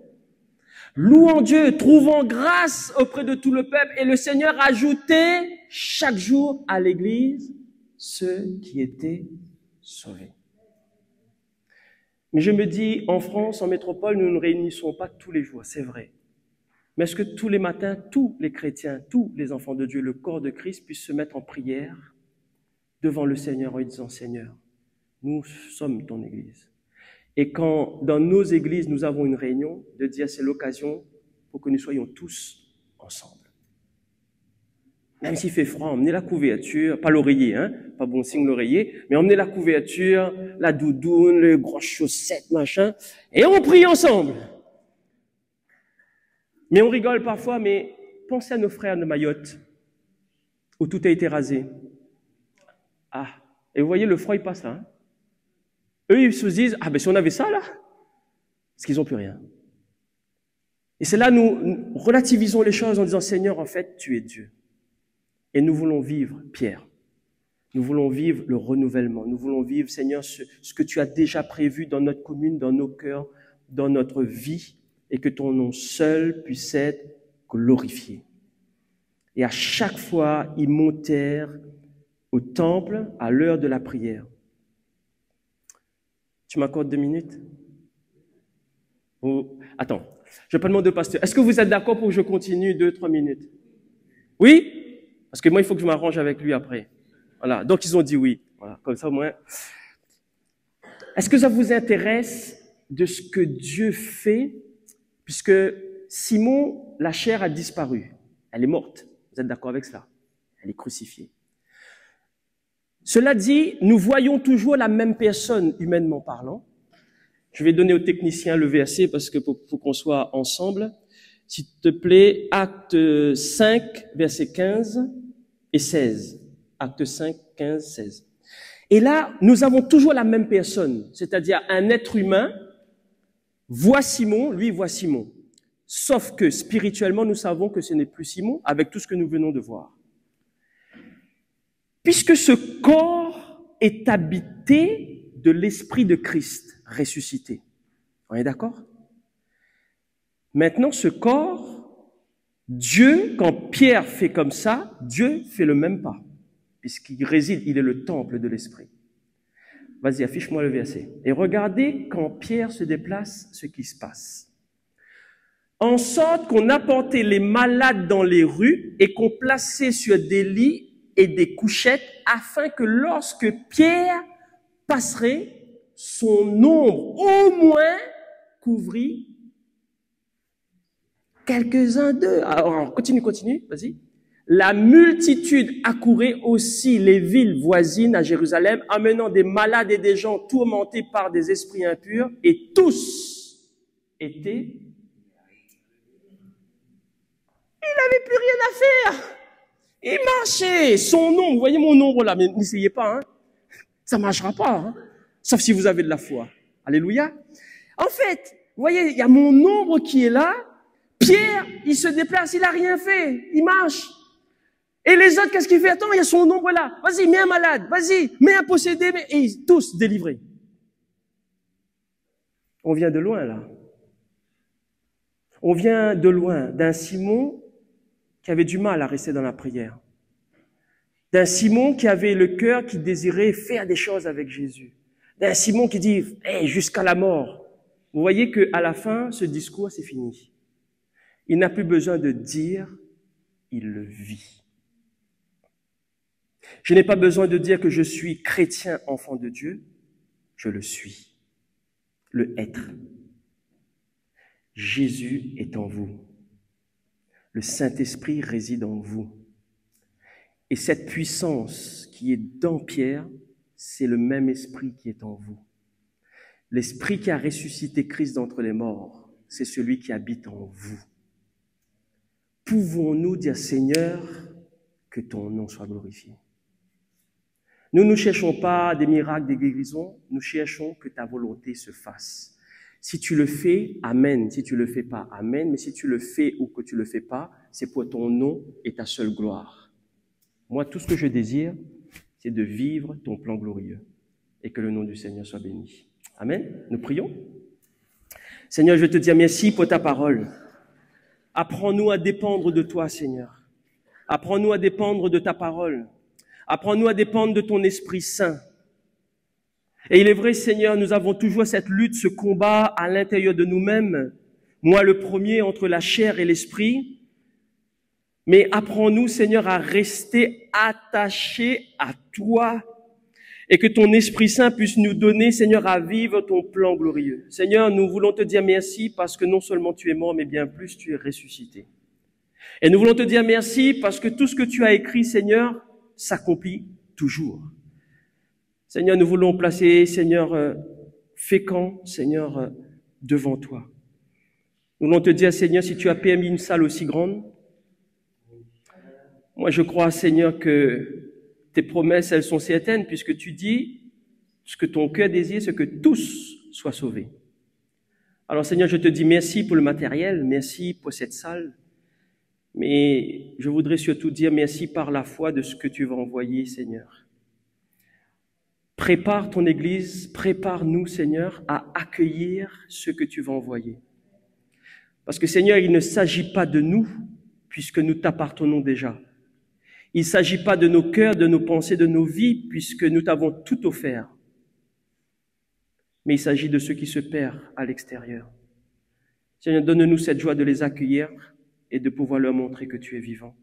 Louant Dieu, trouvant grâce auprès de tout le peuple, et le Seigneur ajoutait chaque jour à l'Église ceux qui étaient sauvés. Mais je me dis, en France, en métropole, nous ne nous réunissons pas tous les jours, c'est vrai. Mais est-ce que tous les matins, tous les chrétiens, tous les enfants de Dieu, le corps de Christ, puissent se mettre en prière devant le Seigneur en lui disant, Seigneur, nous sommes ton Église. Et quand dans nos églises, nous avons une réunion, de dire c'est l'occasion pour que nous soyons tous ensemble. Même s'il fait froid, emmenez la couverture, pas l'oreiller, hein, pas bon signe l'oreiller, mais emmenez la couverture, la doudoune, les grosses chaussettes, machin, et on prie ensemble. Mais on rigole parfois, mais pensez à nos frères de Mayotte, où tout a été rasé. Ah, et vous voyez, le froid, il passe là. Hein. Eux, ils se disent, ah ben si on avait ça là, parce qu'ils n'ont plus rien. Et c'est là, nous relativisons les choses en disant, Seigneur, en fait, tu es Dieu. Et nous voulons vivre, Pierre. Nous voulons vivre le renouvellement. Nous voulons vivre, Seigneur, ce que tu as déjà prévu dans notre commune, dans nos cœurs, dans notre vie, et que ton nom seul puisse être glorifié. Et à chaque fois, ils montèrent au temple à l'heure de la prière. Tu m'accordes 2 minutes? Oh, attends, je vais pas demander au pasteur. Est-ce que vous êtes d'accord pour que je continue 2-3 minutes? Oui? Parce que moi, il faut que je m'arrange avec lui après. Voilà, donc ils ont dit oui. Voilà, comme ça au moins. Est-ce que ça vous intéresse de ce que Dieu fait? Puisque Simon, la chair a disparu. Elle est morte. Vous êtes d'accord avec cela? Elle est crucifiée. Cela dit, nous voyons toujours la même personne, humainement parlant. Je vais donner au technicien le verset parce que pour qu'on soit ensemble. s'il te plaît, Acte 5, versets 15 et 16. Acte 5, 15, 16. Et là, nous avons toujours la même personne, c'est-à-dire un être humain voit Simon, lui voit Simon. Sauf que spirituellement, nous savons que ce n'est plus Simon, avec tout ce que nous venons de voir. Puisque ce corps est habité de l'Esprit de Christ ressuscité. On est d'accord? Maintenant, ce corps, Dieu, quand Pierre fait comme ça, Dieu fait le même pas, puisqu'il réside, il est le temple de l'Esprit. Vas-y, affiche-moi le verset. Et regardez quand Pierre se déplace, ce qui se passe. En sorte qu'on apportait les malades dans les rues et qu'on plaçait sur des lits et des couchettes afin que lorsque Pierre passerait, son ombre au moins couvrit quelques-uns d'eux. Alors, continue, vas-y. La multitude accourait aussi les villes voisines à Jérusalem, amenant des malades et des gens tourmentés par des esprits impurs, et tous étaient... Il n'avait plus rien à faire. Il marchait. Son ombre, vous voyez mon ombre là, mais n'essayez pas, hein. Ça ne marchera pas, hein. Sauf si vous avez de la foi. Alléluia. En fait, vous voyez, il y a mon ombre qui est là. Pierre, il se déplace, il n'a rien fait. Il marche. Et les autres, qu'est-ce qu'il fait? Attends, il y a son ombre là. Vas-y, mets un malade. Vas-y, mets un possédé. Et tous délivrés. On vient de loin là. On vient de loin d'un Simon qui avait du mal à rester dans la prière. D'un Simon qui avait le cœur qui désirait faire des choses avec Jésus. D'un Simon qui dit hey, jusqu'à la mort. Vous voyez qu'à la fin, ce discours, c'est fini. Il n'a plus besoin de dire, il le vit. Je n'ai pas besoin de dire que je suis chrétien, enfant de Dieu. Je le suis. Le être. Jésus est en vous. Le Saint-Esprit réside en vous. Et cette puissance qui est dans Pierre, c'est le même esprit qui est en vous. L'esprit qui a ressuscité Christ d'entre les morts, c'est celui qui habite en vous. Pouvons-nous dire, Seigneur, que ton nom soit glorifié? Nous ne cherchons pas des miracles, des guérisons, nous cherchons que ta volonté se fasse. Si tu le fais, amen. Si tu le fais pas, amen. Mais si tu le fais ou que tu le fais pas, c'est pour ton nom et ta seule gloire. Moi, tout ce que je désire, c'est de vivre ton plan glorieux et que le nom du Seigneur soit béni. Amen. Nous prions. Seigneur, je te dis merci pour ta parole. Apprends-nous à dépendre de toi, Seigneur. Apprends-nous à dépendre de ta parole. Apprends-nous à dépendre de ton Esprit Saint. Et il est vrai, Seigneur, nous avons toujours cette lutte, ce combat à l'intérieur de nous-mêmes. Moi, le premier, entre la chair et l'esprit. Mais apprends-nous, Seigneur, à rester attachés à toi. Et que ton Esprit Saint puisse nous donner, Seigneur, à vivre ton plan glorieux. Seigneur, nous voulons te dire merci parce que non seulement tu es mort, mais bien plus, tu es ressuscité. Et nous voulons te dire merci parce que tout ce que tu as écrit, Seigneur, s'accomplit toujours. Seigneur, nous voulons placer, Seigneur, fécond, Seigneur, devant toi. Nous voulons te dire, Seigneur, si tu as permis une salle aussi grande, moi je crois, Seigneur, que tes promesses, elles sont certaines, puisque tu dis, ce que ton cœur désire, c'est que tous soient sauvés. Alors Seigneur, je te dis merci pour le matériel, merci pour cette salle, mais je voudrais surtout dire merci par la foi de ce que tu vas envoyer, Seigneur. Prépare ton Église, prépare-nous, Seigneur, à accueillir ce que tu vas envoyer. Parce que, Seigneur, il ne s'agit pas de nous, puisque nous t'appartenons déjà. Il ne s'agit pas de nos cœurs, de nos pensées, de nos vies, puisque nous t'avons tout offert. Mais il s'agit de ceux qui se perdent à l'extérieur. Seigneur, donne-nous cette joie de les accueillir et de pouvoir leur montrer que tu es vivant.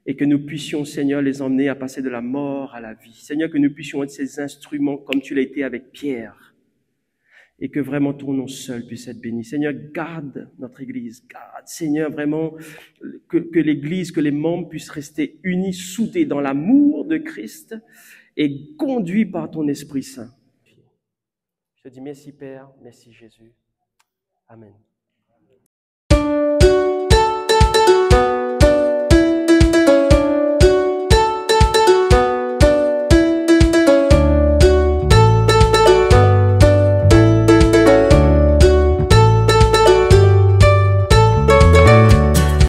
Et que nous puissions, Seigneur, les emmener à passer de la mort à la vie. Seigneur, que nous puissions être ces instruments comme tu l'as été avec Pierre. Et que vraiment ton nom seul puisse être béni. Seigneur, garde notre Église. Garde, Seigneur, vraiment que l'Église, que les membres puissent rester unis, soudés dans l'amour de Christ et conduits par ton Esprit Saint. Je te dis merci Père, merci Jésus. Amen.